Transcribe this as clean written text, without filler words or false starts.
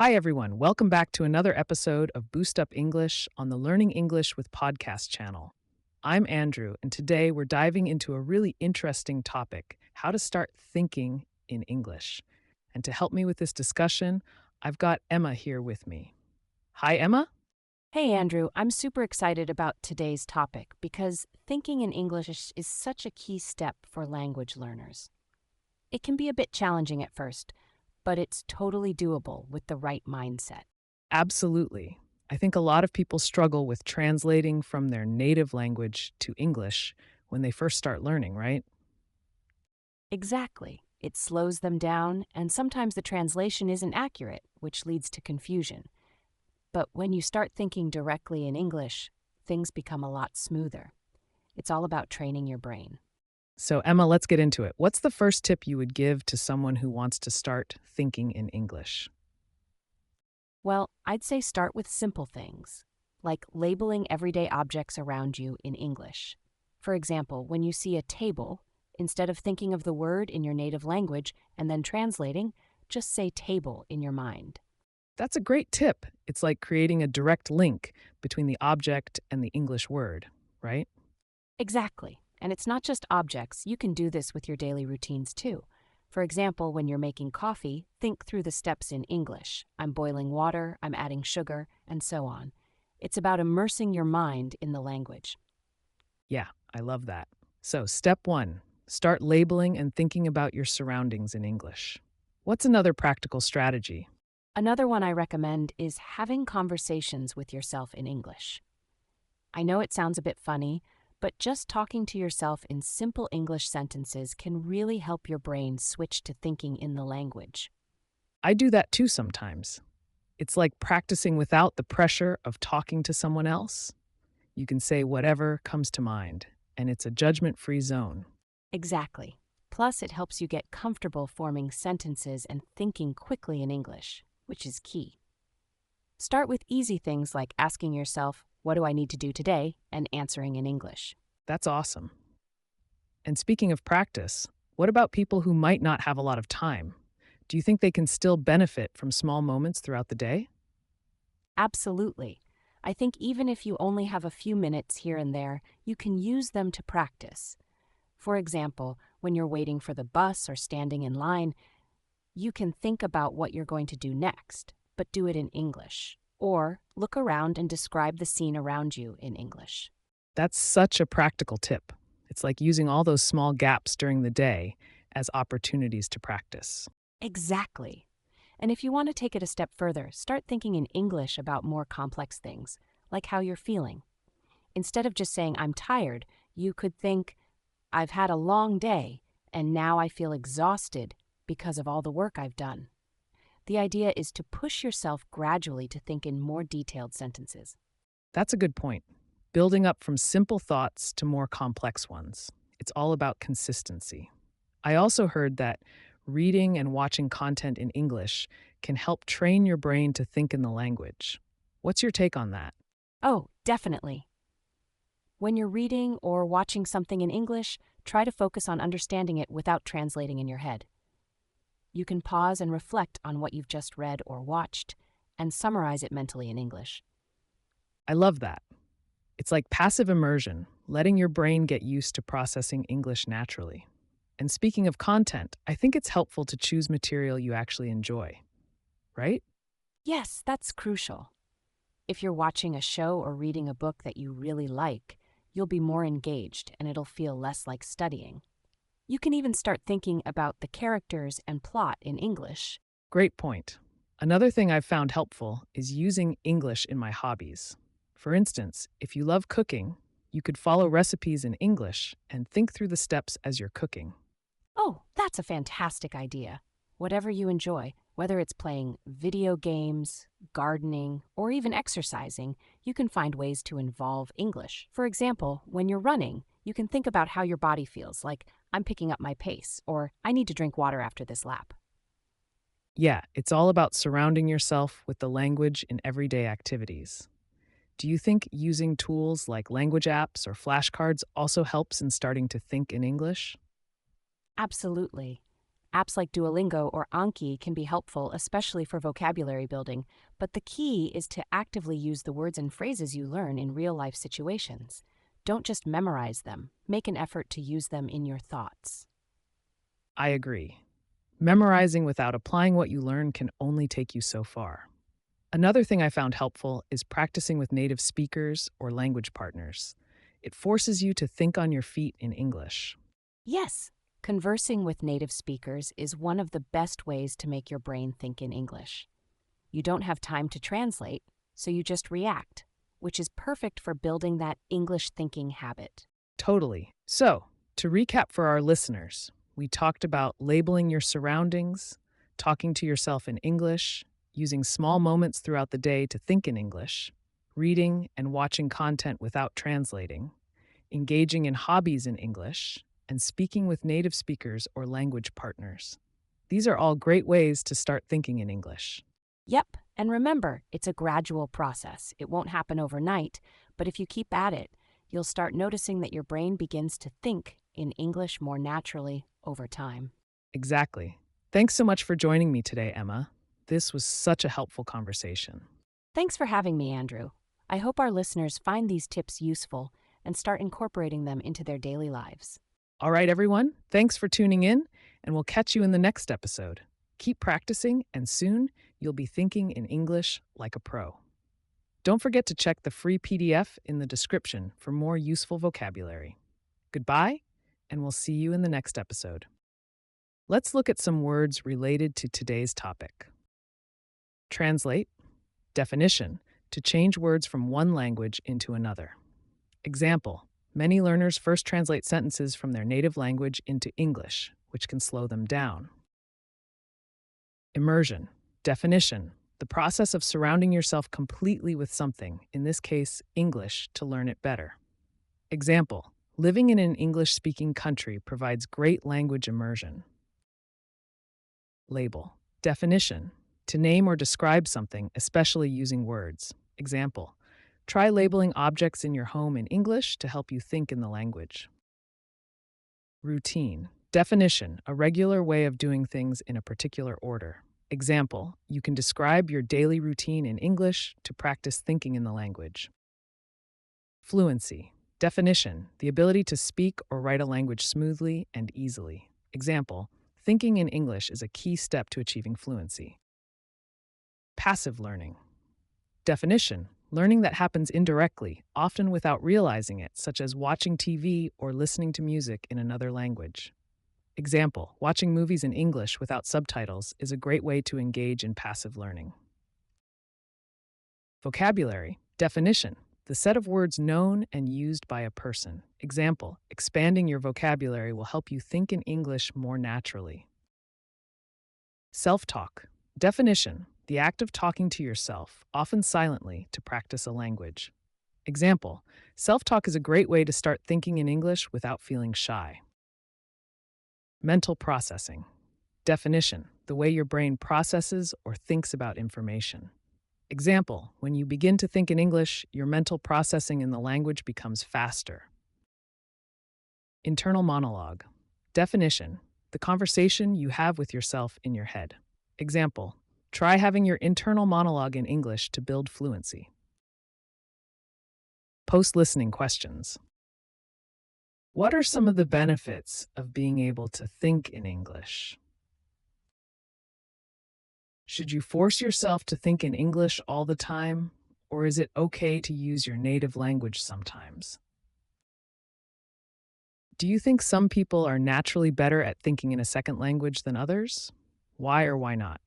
Hi, everyone. Welcome back to another episode of Boost Up English on the Learning English with Podcast channel. I'm Andrew, and today we're diving into a really interesting topic: how to start thinking in English. And to help me with this discussion, I've got Emma here with me. Hi, Emma. Hey, Andrew, I'm super excited about today's topic because thinking in English is such a key step for language learners. It can be a bit challenging at first, but it's totally doable with the right mindset. Absolutely. I think a lot of people struggle with translating from their native language to English when they first start learning, right? Exactly. It slows them down, and sometimes the translation isn't accurate, which leads to confusion. But when you start thinking directly in English, things become a lot smoother. It's all about training your brain. So, Emma, let's get into it. What's the first tip you would give to someone who wants to start thinking in English? Well, I'd say start with simple things, like labeling everyday objects around you in English. For example, when you see a table, instead of thinking of the word in your native language and then translating, just say table in your mind. That's a great tip. It's like creating a direct link between the object and the English word, right? Exactly. And it's not just objects, you can do this with your daily routines too. For example, when you're making coffee, think through the steps in English. I'm boiling water, I'm adding sugar, and so on. It's about immersing your mind in the language. Yeah, I love that. So, step one, start labeling and thinking about your surroundings in English. What's another practical strategy? Another one I recommend is having conversations with yourself in English. I know it sounds a bit funny, but just talking to yourself in simple English sentences can really help your brain switch to thinking in the language. I do that too sometimes. It's like practicing without the pressure of talking to someone else. You can say whatever comes to mind, and it's a judgment free zone. Exactly. Plus, it helps you get comfortable forming sentences and thinking quickly in English, which is key. Start with easy things like asking yourself, "What do I need to do today?" and answering in English. That's awesome. And speaking of practice, what about people who might not have a lot of time? Do you think they can still benefit from small moments throughout the day? Absolutely. I think even if you only have a few minutes here and there, you can use them to practice. For example, when you're waiting for the bus or standing in line, you can think about what you're going to do next, but do it in English. Or look around and describe the scene around you in English. That's such a practical tip. It's like using all those small gaps during the day as opportunities to practice. Exactly. And if you want to take it a step further, start thinking in English about more complex things, like how you're feeling. Instead of just saying, "I'm tired," you could think, "I've had a long day, and now I feel exhausted because of all the work I've done." The idea is to push yourself gradually to think in more detailed sentences. That's a good point. Building up from simple thoughts to more complex ones. It's all about consistency. I also heard that reading and watching content in English can help train your brain to think in the language. What's your take on that? Oh, definitely. When you're reading or watching something in English, try to focus on understanding it without translating in your head. You can pause and reflect on what you've just read or watched and summarize it mentally in English. I love that. It's like passive immersion, letting your brain get used to processing English naturally. And speaking of content, I think it's helpful to choose material you actually enjoy, right? Yes, that's crucial. If you're watching a show or reading a book that you really like, you'll be more engaged and it'll feel less like studying. You can even start thinking about the characters and plot in English. Great point. Another thing I've found helpful is using English in my hobbies. For instance, if you love cooking, you could follow recipes in English and think through the steps as you're cooking. Oh, that's a fantastic idea. Whatever you enjoy, whether it's playing video games, gardening, or even exercising, you can find ways to involve English. For example, when you're running, you can think about how your body feels, like, "I'm picking up my pace," or "I need to drink water after this lap." Yeah, it's all about surrounding yourself with the language in everyday activities. Do you think using tools like language apps or flashcards also helps in starting to think in English? Absolutely. Apps like Duolingo or Anki can be helpful, especially for vocabulary building, but the key is to actively use the words and phrases you learn in real life situations. Don't just memorize them, make an effort to use them in your thoughts. I agree. Memorizing without applying what you learn can only take you so far. Another thing I found helpful is practicing with native speakers or language partners. It forces you to think on your feet in English. Yes, conversing with native speakers is one of the best ways to make your brain think in English. You don't have time to translate, so you just react, which is perfect for building that English thinking habit. Totally. So, to recap for our listeners, we talked about labeling your surroundings, talking to yourself in English, using small moments throughout the day to think in English, reading and watching content without translating, engaging in hobbies in English, and speaking with native speakers or language partners. These are all great ways to start thinking in English. Yep, and remember, it's a gradual process. It won't happen overnight, but if you keep at it, you'll start noticing that your brain begins to think in English more naturally over time. Exactly. Thanks so much for joining me today, Emma. This was such a helpful conversation. Thanks for having me, Andrew. I hope our listeners find these tips useful and start incorporating them into their daily lives. All right, everyone, thanks for tuning in, and we'll catch you in the next episode. Keep practicing, and soon you'll be thinking in English like a pro. Don't forget to check the free PDF in the description for more useful vocabulary. Goodbye, and we'll see you in the next episode. Let's look at some words related to today's topic. Translate, definition, to change words from one language into another. Example, many learners first translate sentences from their native language into English, which can slow them down. Immersion, definition, the process of surrounding yourself completely with something, in this case, English, to learn it better. Example, living in an English-speaking country provides great language immersion. Label, definition, to name or describe something, especially using words. Example, try labeling objects in your home in English to help you think in the language. Routine, definition, a regular way of doing things in a particular order. Example, you can describe your daily routine in English to practice thinking in the language. Fluency, definition, the ability to speak or write a language smoothly and easily. Example, thinking in English is a key step to achieving fluency. Passive learning, definition, learning that happens indirectly, often without realizing it, such as watching TV or listening to music in another language. Example, watching movies in English without subtitles is a great way to engage in passive learning. Vocabulary, definition, the set of words known and used by a person. Example, expanding your vocabulary will help you think in English more naturally. Self-talk, definition, the act of talking to yourself, often silently, to practice a language. Example, self-talk is a great way to start thinking in English without feeling shy. Mental processing, definition, the way your brain processes or thinks about information. Example, when you begin to think in English, your mental processing in the language becomes faster. Internal monologue, definition, the conversation you have with yourself in your head. Example, try having your internal monologue in English to build fluency. Post-listening questions. What are some of the benefits of being able to think in English? Should you force yourself to think in English all the time, or is it okay to use your native language sometimes? Do you think some people are naturally better at thinking in a second language than others? Why or why not?